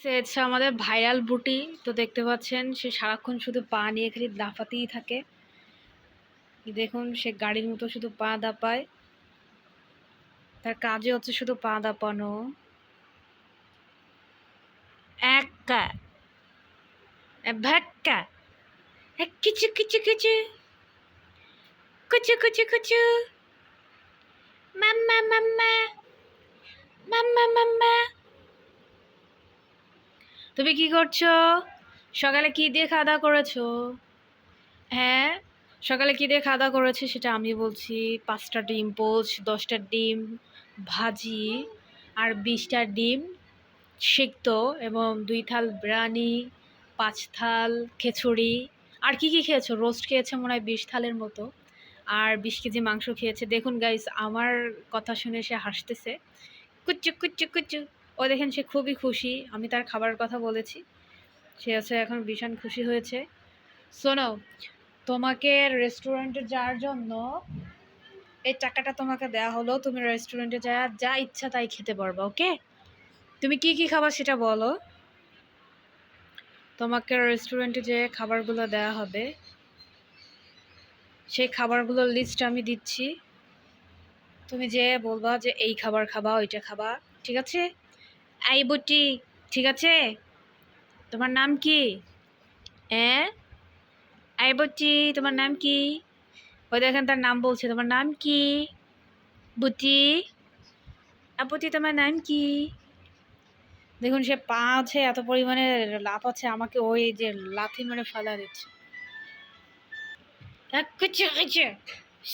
সে হচ্ছে আমাদের ভাইরাল বুটি। তো দেখতে পাচ্ছেন সে সারাক্ষণ শুধু পা নিয়ে খালি লাফাতেই থাকে। দেখুন সে গাড়ির মতো শুধু পা দাপায়। তার কাজে হচ্ছে শুধু পা দাপানো। একা ভ্যাক্কা কিছু কিছু কিছু কুচু কুচু কুচু মাম্মা মাম্মা মাম্মা মাম্মা। তুমি কি করছো? সকালে কি দিয়ে খাওয়া দাওয়া করেছো? হ্যাঁ, সকালে কি দিয়ে খাওয়া দাওয়া করেছে সেটা আমি বলছি। 5টা ডিম পোচ, 10টা ডিম ভাজি, আর 20টা ডিম সিক্ত, এবং 2 থাল বিরিয়ানি, 5 থাল খিচুড়ি। আর কি কি খেয়েছো? রোস্ট খেয়েছে মনে হয় 20 থালের মতো, আর 20 কেজি মাংস খেয়েছে। দেখুন গাইস, আমার কথা শুনে সে হাসতেছে, কুচ্চু কুচ্চু কুচ্চু। ও দেখেন, সে খুবই খুশি। আমি তার খাবারের কথা বলেছি, সে হচ্ছে এখন ভীষণ খুশি হয়েছে। শোনো, তোমাকে রেস্টুরেন্টে যাওয়ার জন্য এই টাকাটা তোমাকে দেয়া হলো। তুমি রেস্টুরেন্টে যা ইচ্ছা তাই খেতে পারবা, ওকে? তুমি কি কি খাবার সেটা বলো। তোমাকে রেস্টুরেন্টে যে খাবারগুলো দেয়া হবে, সেই খাবারগুলোর লিস্ট আমি দিচ্ছি। তুমি যে বলবা যে এই খাবার খাবা, ওইটা খাবা, ঠিক আছে? এই বুটি, ঠিক আছে? তোমার নাম কি? হ্যাঁ, এই বুটি, তোমার নাম কি? ওই দেখেন তার নাম বলছে। তোমার নাম কি বুটি? বুটি, তোমার নাম কি? দেখুন সে পা আছে এত পরিমাণে লাফাচ্ছে, আমাকে ওই যে লাথি মেরে ফেলা দিচ্ছে।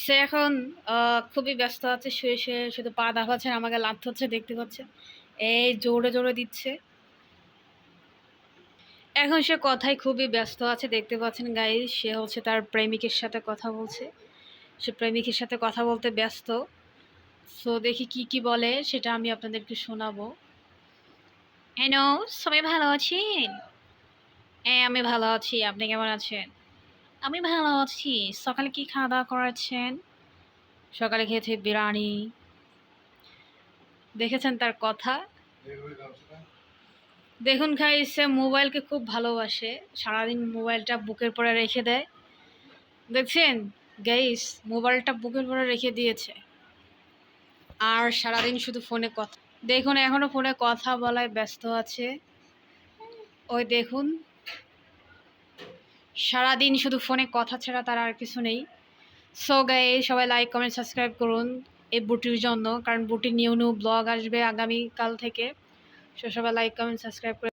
সে এখন খুবই ব্যস্ত আছে, শুয়ে শুয়ে শুধু পা দাফাচ্ছে, আমাকে লাথ হচ্ছে, দেখতে পাচ্ছে। এই জোরে জোরে দিচ্ছে। এখন সে কথায় খুবই ব্যস্ত আছে, দেখতে পাচ্ছেন গাইস। সে হচ্ছে তার প্রেমিকের সাথে কথা বলছে। সে প্রেমিকের সাথে কথা বলতে ব্যস্ত। সো দেখি কি কি বলে, সেটা আমি আপনাদেরকে শোনাবো। হ্যালো, সবাই ভালো আছেন? হ্যাঁ, আমি ভালো আছি। আপনি কেমন আছেন? আমি ভালো আছি। সকালে কি খাওয়া দাওয়া করেছেন? সকালে খেয়েছি বিরিয়ানি। দেখেছেন তার কথা। দেখুন খাই, সে মোবাইলকে খুব ভালোবাসে। সারাদিন মোবাইলটা বুকের পরে রেখে দেয়। দেখছেন গাইস, মোবাইলটা বুকের পরে রেখে দিয়েছে, আর সারাদিন শুধু ফোনে কথা। দেখুন এখনো ফোনে কথা বলায় ব্যস্ত আছে। ওই দেখুন, সারাদিন শুধু ফোনে কথা ছাড়া তার আর কিছু নেই। সো গাইস, সবাই লাইক কমেন্ট সাবস্ক্রাইব করুন এই বুটির জন্য, কারণ বুটির নিউ নিউ ব্লগ আসবে আগামীকাল থেকে। সো সবাই লাইক কমেন্ট সাবস্ক্রাইব করে